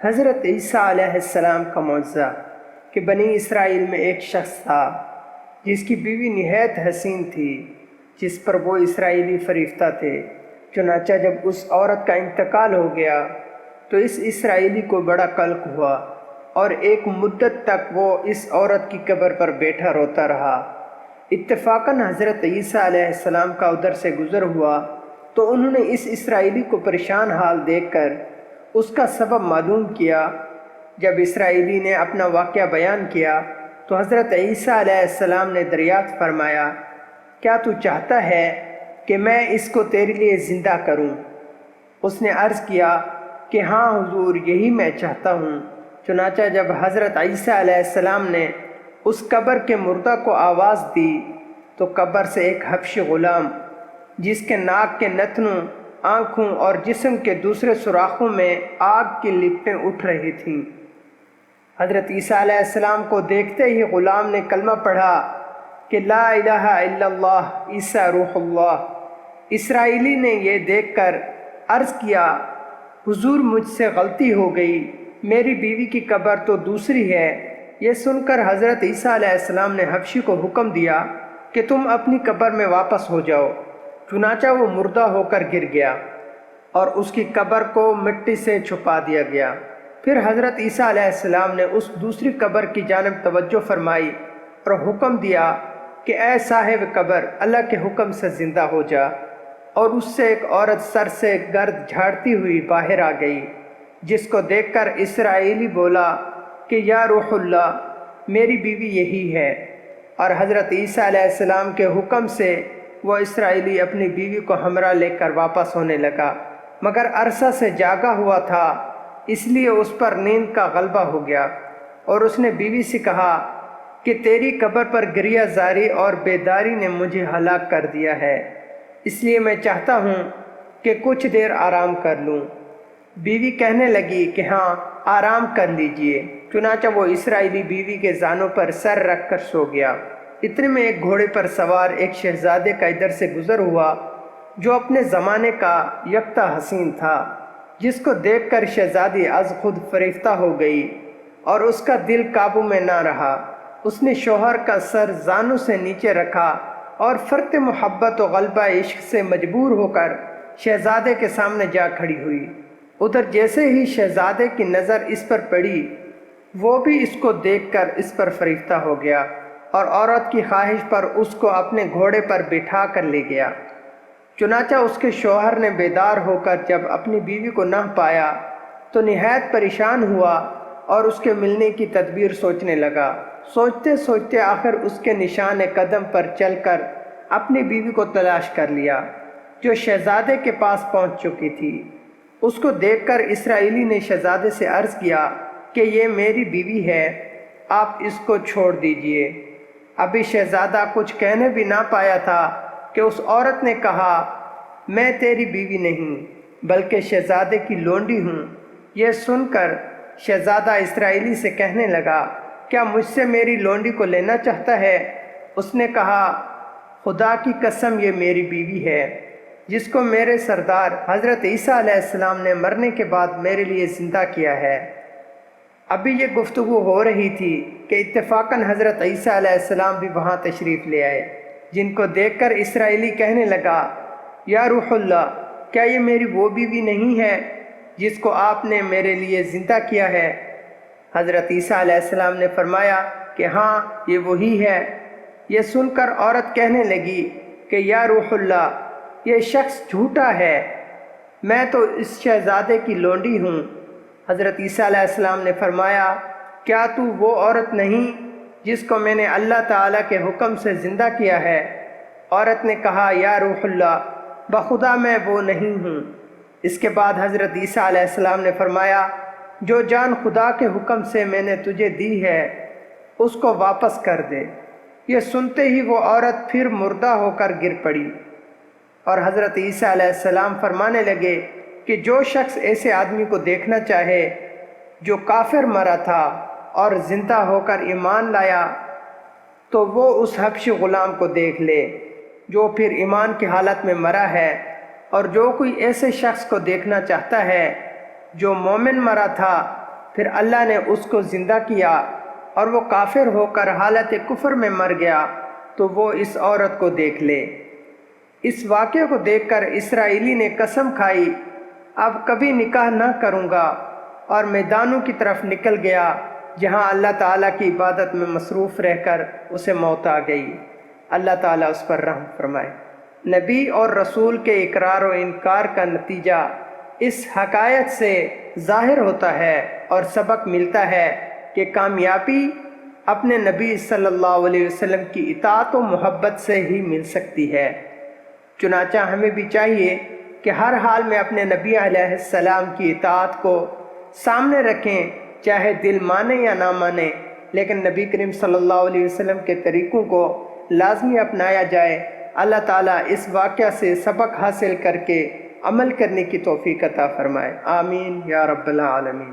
حضرت عیسیٰ علیہ السلام کا معجزہ کہ بنی اسرائیل میں ایک شخص تھا جس کی بیوی نہایت حسین تھی، جس پر وہ اسرائیلی فریفتہ تھے۔ چنانچہ جب اس عورت کا انتقال ہو گیا تو اس اسرائیلی کو بڑا قلق ہوا اور ایک مدت تک وہ اس عورت کی قبر پر بیٹھا روتا رہا۔ اتفاقاً حضرت عیسیٰ علیہ السلام کا ادھر سے گزر ہوا تو انہوں نے اس اسرائیلی کو پریشان حال دیکھ کر اس کا سبب معلوم کیا۔ جب اسرائیلی نے اپنا واقعہ بیان کیا تو حضرت عیسیٰ علیہ السلام نے دریافت فرمایا، کیا تو چاہتا ہے کہ میں اس کو تیرے لیے زندہ کروں؟ اس نے عرض کیا کہ ہاں حضور، یہی میں چاہتا ہوں۔ چنانچہ جب حضرت عیسیٰ علیہ السلام نے اس قبر کے مردہ کو آواز دی تو قبر سے ایک حبشی غلام جس کے ناک کے نتنوں، آنکھوں اور جسم کے دوسرے سوراخوں میں آگ کی لپٹیں اٹھ رہی تھیں، حضرت عیسیٰ علیہ السلام کو دیکھتے ہی غلام نے کلمہ پڑھا کہ لا الہ الا اللہ عیسیٰ روح اللہ۔ اسرائیلی نے یہ دیکھ کر عرض کیا، حضور مجھ سے غلطی ہو گئی، میری بیوی کی قبر تو دوسری ہے۔ یہ سن کر حضرت عیسیٰ علیہ السلام نے حبشی کو حکم دیا کہ تم اپنی قبر میں واپس ہو جاؤ۔ چنانچہ وہ مردہ ہو کر گر گیا اور اس کی قبر کو مٹی سے چھپا دیا گیا۔ پھر حضرت عیسیٰ علیہ السلام نے اس دوسری قبر کی جانب توجہ فرمائی اور حکم دیا کہ اے صاحب قبر، اللہ کے حکم سے زندہ ہو جا، اور اس سے ایک عورت سر سے گرد جھاڑتی ہوئی باہر آ گئی، جس کو دیکھ کر اسرائیلی بولا کہ یا روح اللہ، میری بیوی یہی ہے۔ اور حضرت عیسیٰ علیہ السلام کے حکم سے وہ اسرائیلی اپنی بیوی کو ہمراہ لے کر واپس ہونے لگا، مگر عرصہ سے جاگا ہوا تھا، اس لیے اس پر نیند کا غلبہ ہو گیا، اور اس نے بیوی سے کہا کہ تیری قبر پر گریہ زاری اور بیداری نے مجھے ہلاک کر دیا ہے، اس لیے میں چاہتا ہوں کہ کچھ دیر آرام کر لوں۔ بیوی کہنے لگی کہ ہاں، آرام کر لیجئے۔ چنانچہ وہ اسرائیلی بیوی کے زانوں پر سر رکھ کر سو گیا۔ اتنے میں ایک گھوڑے پر سوار ایک شہزادے کا ادھر سے گزر ہوا جو اپنے زمانے کا یکتا حسین تھا، جس کو دیکھ کر شہزادی از خود فریفتہ ہو گئی اور اس کا دل قابو میں نہ رہا۔ اس نے شوہر کا سر زانوں سے نیچے رکھا اور فرط محبت و غلبہ عشق سے مجبور ہو کر شہزادے کے سامنے جا کھڑی ہوئی۔ ادھر جیسے ہی شہزادے کی نظر اس پر پڑی، وہ بھی اس کو دیکھ کر اس پر فریفتہ ہو گیا اور عورت کی خواہش پر اس کو اپنے گھوڑے پر بٹھا کر لے گیا۔ چنانچہ اس کے شوہر نے بیدار ہو کر جب اپنی بیوی کو نہ پایا تو نہایت پریشان ہوا اور اس کے ملنے کی تدبیر سوچنے لگا۔ سوچتے سوچتے آخر اس کے نشان قدم پر چل کر اپنی بیوی کو تلاش کر لیا، جو شہزادے کے پاس پہنچ چکی تھی۔ اس کو دیکھ کر اسرائیلی نے شہزادے سے عرض کیا کہ یہ میری بیوی ہے، آپ اس کو چھوڑ دیجئے۔ ابھی شہزادہ کچھ کہنے بھی نہ پایا تھا کہ اس عورت نے کہا، میں تیری بیوی نہیں بلکہ شہزادے کی لونڈی ہوں۔ یہ سن کر شہزادہ اسرائیلی سے کہنے لگا، کیا مجھ سے میری لونڈی کو لینا چاہتا ہے؟ اس نے کہا، خدا کی قسم یہ میری بیوی ہے، جس کو میرے سردار حضرت عیسیٰ علیہ السلام نے مرنے کے بعد میرے لیے زندہ کیا ہے۔ ابھی یہ گفتگو ہو رہی تھی کہ اتفاقاً حضرت عیسیٰ علیہ السلام بھی وہاں تشریف لے آئے، جن کو دیکھ کر اسرائیلی کہنے لگا، یا روح اللہ، کیا یہ میری وہ بیوی نہیں ہے جس کو آپ نے میرے لیے زندہ کیا ہے؟ حضرت عیسیٰ علیہ السلام نے فرمایا کہ ہاں، یہ وہی ہے۔ یہ سن کر عورت کہنے لگی کہ یا روح اللہ، یہ شخص جھوٹا ہے، میں تو اس شہزادے کی لونڈی ہوں۔ حضرت عیسیٰ علیہ السلام نے فرمایا، کیا تو وہ عورت نہیں جس کو میں نے اللہ تعالیٰ کے حکم سے زندہ کیا ہے؟ عورت نے کہا، یا روح اللہ، بخدا میں وہ نہیں ہوں۔ اس کے بعد حضرت عیسیٰ علیہ السلام نے فرمایا، جو جان خدا کے حکم سے میں نے تجھے دی ہے اس کو واپس کر دے۔ یہ سنتے ہی وہ عورت پھر مردہ ہو کر گر پڑی، اور حضرت عیسیٰ علیہ السلام فرمانے لگے کہ جو شخص ایسے آدمی کو دیکھنا چاہے جو کافر مرا تھا اور زندہ ہو کر ایمان لایا، تو وہ اس حبشی غلام کو دیکھ لے جو پھر ایمان کی حالت میں مرا ہے، اور جو کوئی ایسے شخص کو دیکھنا چاہتا ہے جو مومن مرا تھا پھر اللہ نے اس کو زندہ کیا اور وہ کافر ہو کر حالت کفر میں مر گیا تو وہ اس عورت کو دیکھ لے۔ اس واقعے کو دیکھ کر اسرائیلی نے قسم کھائی، اب کبھی نکاح نہ کروں گا، اور میدانوں کی طرف نکل گیا جہاں اللہ تعالیٰ کی عبادت میں مصروف رہ کر اسے موت آ گئی۔ اللہ تعالیٰ اس پر رحم فرمائے۔ نبی اور رسول کے اقرار و انکار کا نتیجہ اس حقائق سے ظاہر ہوتا ہے اور سبق ملتا ہے کہ کامیابی اپنے نبی صلی اللہ علیہ وسلم کی اطاعت و محبت سے ہی مل سکتی ہے۔ چنانچہ ہمیں بھی چاہیے کہ ہر حال میں اپنے نبی علیہ السلام کی اطاعت کو سامنے رکھیں، چاہے دل مانے یا نہ مانے، لیکن نبی کریم صلی اللہ علیہ وسلم کے طریقوں کو لازمی اپنایا جائے۔ اللہ تعالیٰ اس واقعہ سے سبق حاصل کر کے عمل کرنے کی توفیق عطا فرمائے۔ آمین یا رب العالمین۔